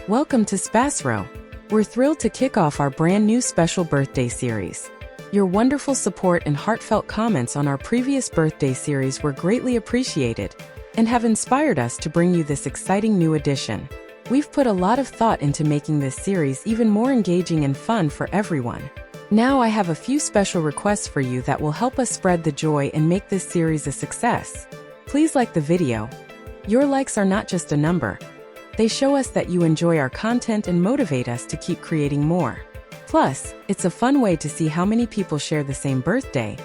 Welcome to SPASRO. We're thrilled to kick off our brand new special birthday series. Your wonderful support and heartfelt comments on our previous birthday series were greatly appreciated and have inspired us to bring you this exciting new edition. We've put a lot of thought into making this series even more engaging and fun for everyone. Now I have a few special requests for you that will help us spread the joy and make this series a success. Please like the video. Your likes are not just a number. They show us that you enjoy our content and motivate us to keep creating more. Plus, it's a fun way to see how many people share the same birthday,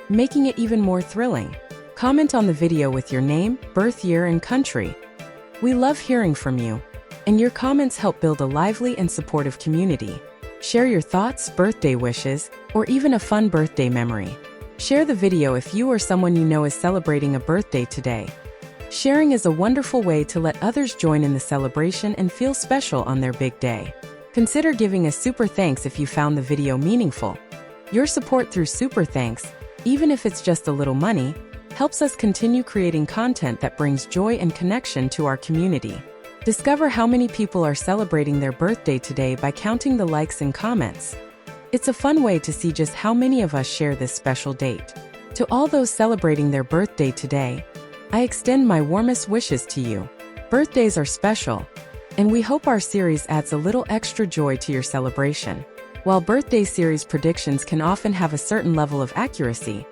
making it even more thrilling. Comment on the video with your name, birth year, and country. We love hearing from you, and your comments help build a lively and supportive community. Share your thoughts, birthday wishes, or even a fun birthday memory. Share the video if you or someone you know is celebrating a birthday today. Sharing is a wonderful way to let others join in the celebration and feel special on their big day. Consider giving a super thanks if you found the video meaningful. Your support through super thanks, even if it's just a little money, helps us continue creating content that brings joy and connection to our community. Discover how many people are celebrating their birthday today by counting the likes and comments. It's a fun way to see just how many of us share this special date. To all those celebrating their birthday today, I extend my warmest wishes to you. Birthdays are special, and we hope our series adds a little extra joy to your celebration. While birthday series predictions can often have a certain level of accuracy,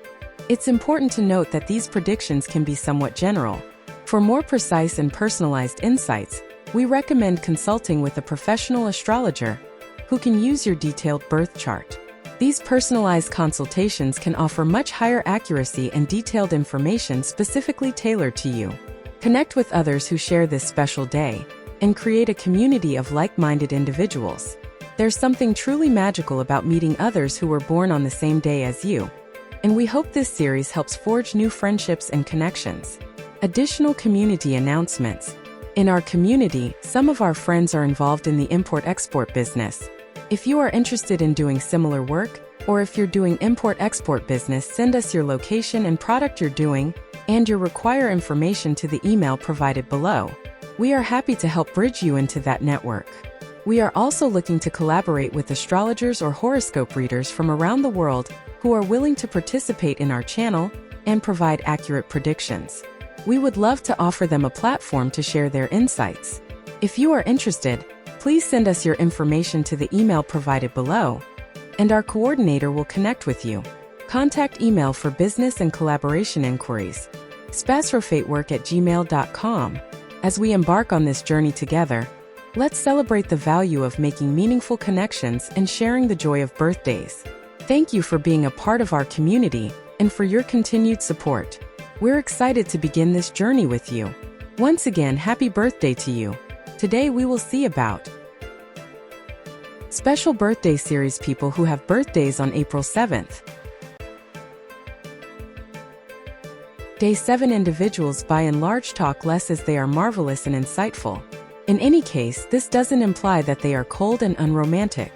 it's important to note that these predictions can be somewhat general. For more precise and personalized insights, we recommend consulting with a professional astrologer who can use your detailed birth chart. These personalized consultations can offer much higher accuracy and detailed information specifically tailored to you. Connect with others who share this special day and create a community of like-minded individuals. There's something truly magical about meeting others who were born on the same day as you, and we hope this series helps forge new friendships and connections. Additional community announcements. In our community, some of our friends are involved in the import-export business. If you are interested in doing similar work, or if you're doing import-export business, send us your location and product you're doing, and your require information to the email provided below. We are happy to help bridge you into that network. We are also looking to collaborate with astrologers or horoscope readers from around the world who are willing to participate in our channel and provide accurate predictions. We would love to offer them a platform to share their insights. If you are interested, please send us your information to the email provided below, and our coordinator will connect with you. Contact email for business and collaboration inquiries. spasrofatework@gmail.com. As we embark on this journey together, let's celebrate the value of making meaningful connections and sharing the joy of birthdays. Thank you for being a part of our community and for your continued support. We're excited to begin this journey with you. Once again, happy birthday to you. Today we will see about special birthday series people who have birthdays on April 7th. Day 7 individuals by and large talk less as they are marvelous and insightful. In any case, this doesn't imply that they are cold and unromantic.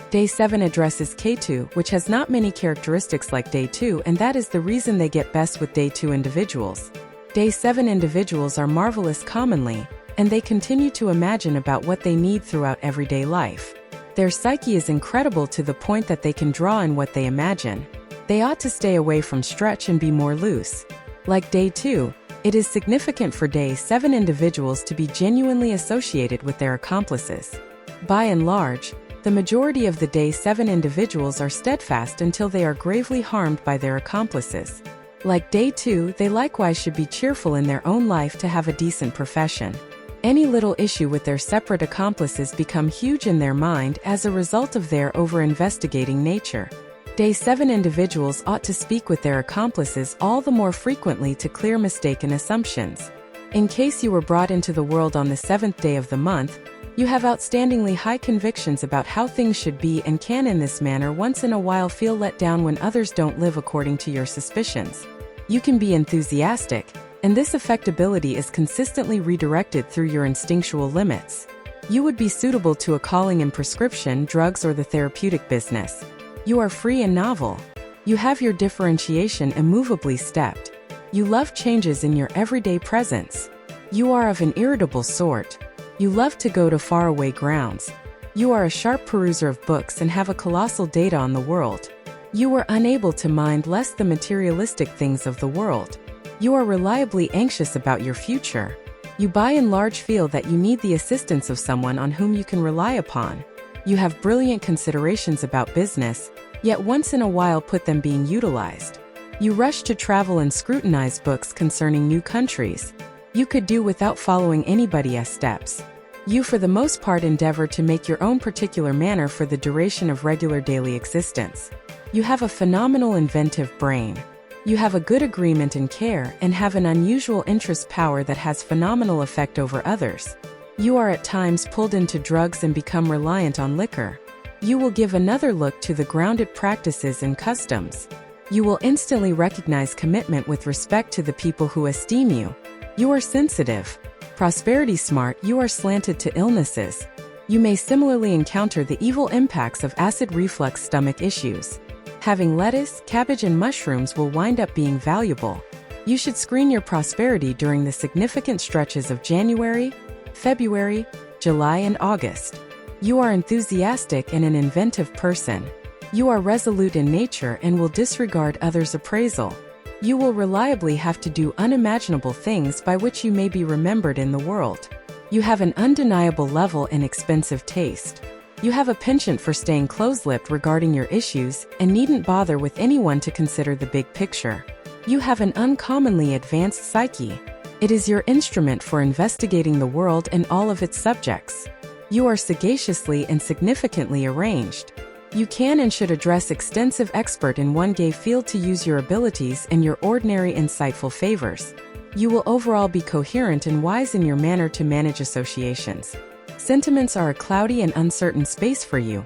Day 7 addresses K2, which has not many characteristics like Day 2, and that is the reason they get best with Day 2 individuals. Day 7 individuals are marvelous commonly, and they continue to imagine about what they need throughout everyday life. Their psyche is incredible to the point that they can draw in what they imagine. They ought to stay away from stretch and be more loose. Like Day 2, it is significant for Day 7 individuals to be genuinely associated with their accomplices. By and large, the majority of the Day 7 individuals are steadfast until they are gravely harmed by their accomplices. Like Day 2, they likewise should be cheerful in their own life to have a decent profession. Any little issue with their separate accomplices become huge in their mind as a result of their over-investigating nature. Day 7 individuals ought to speak with their accomplices all the more frequently to clear mistaken assumptions. In case you were brought into the world on the 7th day of the month, you have outstandingly high convictions about how things should be and can in this manner once in a while feel let down when others don't live according to your suspicions. You can be enthusiastic, and this affectability is consistently redirected through your instinctual limits. You would be suitable to a calling in prescription, drugs, or the therapeutic business. You are free and novel. You have your differentiation immovably stepped. You love changes in your everyday presence. You are of an irritable sort. You love to go to faraway grounds. You are a sharp peruser of books and have a colossal data on the world. You are unable to mind less the materialistic things of the world. You are reliably anxious about your future. You by and large feel that you need the assistance of someone on whom you can rely upon. You have brilliant considerations about business, yet once in a while put them being utilized. You rush to travel and scrutinize books concerning new countries. You could do without following anybody's steps. You for the most part endeavor to make your own particular manner for the duration of regular daily existence. You have a phenomenal inventive brain. You have a good agreement and care and have an unusual interest power that has phenomenal effect over others. You are at times pulled into drugs and become reliant on liquor. You will give another look to the grounded practices and customs. You will instantly recognize commitment with respect to the people who esteem you. You are sensitive. Prosperity smart, you are slanted to illnesses. You may similarly encounter the evil impacts of acid reflux stomach issues. Having lettuce, cabbage and mushrooms will wind up being valuable. You should screen your prosperity during the significant stretches of January, February, July and August. You are enthusiastic and an inventive person. You are resolute in nature and will disregard others' appraisal. You will reliably have to do unimaginable things by which you may be remembered in the world. You have an undeniable level and expensive taste. You have a penchant for staying close-lipped regarding your issues and needn't bother with anyone to consider the big picture. You have an uncommonly advanced psyche. It is your instrument for investigating the world and all of its subjects. You are sagaciously and significantly arranged. You can and should address extensive expert in one gay field to use your abilities and your ordinary insightful favors. You will overall be coherent and wise in your manner to manage associations. Sentiments are a cloudy and uncertain space for you,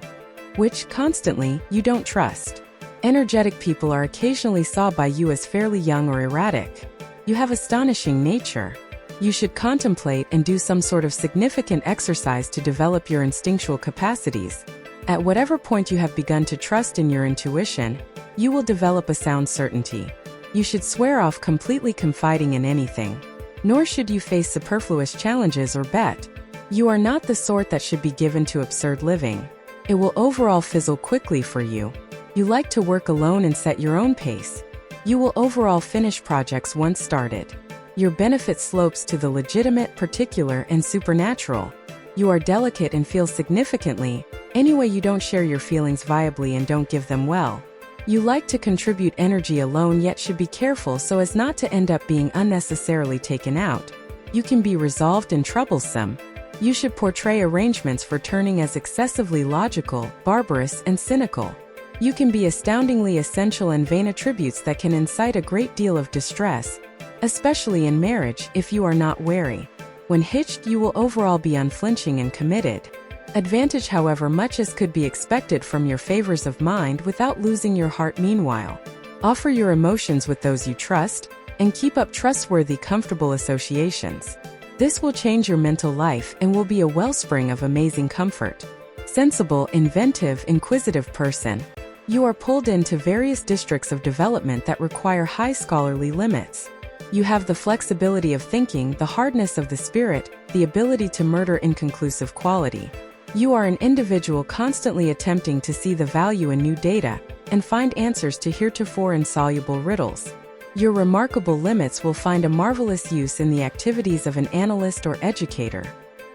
which, constantly, you don't trust. Energetic people are occasionally saw by you as fairly young or erratic. You have astonishing nature. You should contemplate and do some sort of significant exercise to develop your instinctual capacities. At whatever point you have begun to trust in your intuition, you will develop a sound certainty. You should swear off completely confiding in anything. Nor should you face superfluous challenges or bet. You are not the sort that should be given to absurd living. It will overall fizzle quickly for you. You like to work alone and set your own pace. You will overall finish projects once started. Your benefit slopes to the legitimate, particular, and supernatural. You are delicate and feel significantly. Anyway, you don't share your feelings viably and don't give them well. You like to contribute energy alone yet should be careful so as not to end up being unnecessarily taken out. You can be resolved and troublesome. You should portray arrangements for turning as excessively logical, barbarous, and cynical. You can be astoundingly essential and vain attributes that can incite a great deal of distress, especially in marriage if you are not wary. When hitched, you will overall be unflinching and committed. Advantage, however, much as could be expected from your favors of mind without losing your heart meanwhile. Offer your emotions with those you trust, and keep up trustworthy, comfortable associations. This will change your mental life and will be a wellspring of amazing comfort. Sensible, inventive, inquisitive person. You are pulled into various districts of development that require high scholarly limits. You have the flexibility of thinking, the hardness of the spirit, the ability to murder inconclusive quality. You are an individual constantly attempting to see the value in new data and find answers to heretofore insoluble riddles. Your remarkable limits will find a marvelous use in the activities of an analyst or educator.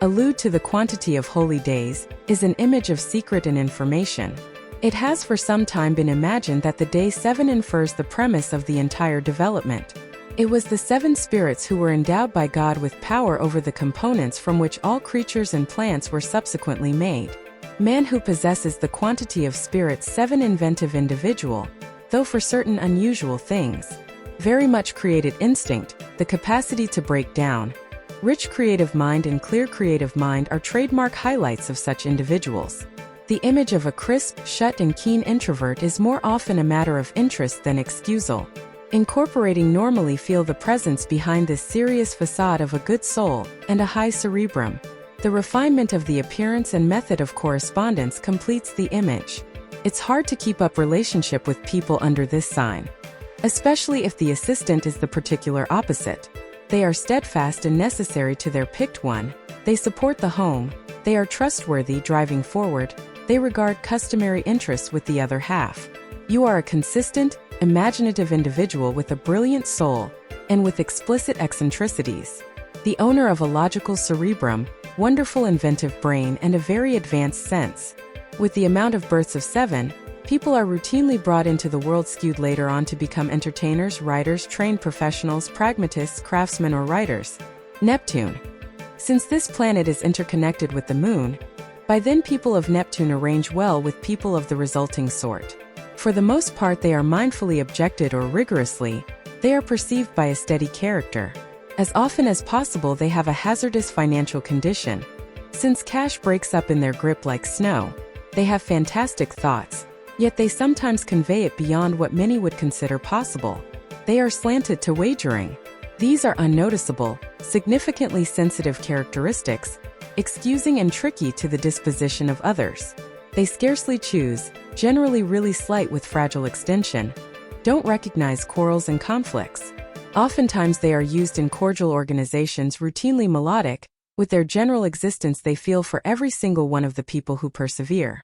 Allude to the quantity of holy days is an image of secret and information. It has for some time been imagined that the day 7 infers the premise of the entire development. It was the 7 spirits who were endowed by God with power over the components from which all creatures and plants were subsequently made. Man who possesses the quantity of spirits 7 inventive individual, though for certain unusual things. Very much created instinct, the capacity to break down. Rich creative mind and clear creative mind are trademark highlights of such individuals. The image of a crisp, shut and keen introvert is more often a matter of interest than excusal. Incorporating normally feel the presence behind this serious facade of a good soul and a high cerebrum. The refinement of the appearance and method of correspondence completes the image. It's hard to keep up relationship with people under this sign, especially if the assistant is the particular opposite. They are steadfast and necessary to their picked one. They support the home, they are trustworthy driving forward, they regard customary interests with the other half. You are a consistent, imaginative individual with a brilliant soul, and with explicit eccentricities. The owner of a logical cerebrum, wonderful inventive brain and a very advanced sense. With the amount of births of 7, people are routinely brought into the world skewed later on to become entertainers, writers, trained professionals, pragmatists, craftsmen or writers. Neptune. Since this planet is interconnected with the Moon, by then people of Neptune arrange well with people of the resulting sort. For the most part they are mindfully objected or rigorously, they are perceived by a steady character. As often as possible they have a hazardous financial condition. Since cash breaks up in their grip like snow, they have fantastic thoughts, yet they sometimes convey it beyond what many would consider possible. They are slanted to wagering. These are unnoticeable, significantly sensitive characteristics, excusing and tricky to the disposition of others. They scarcely choose, generally really slight with fragile extension, don't recognize quarrels and conflicts. Oftentimes they are used in cordial organizations routinely melodic, with their general existence they feel for every single one of the people who persevere.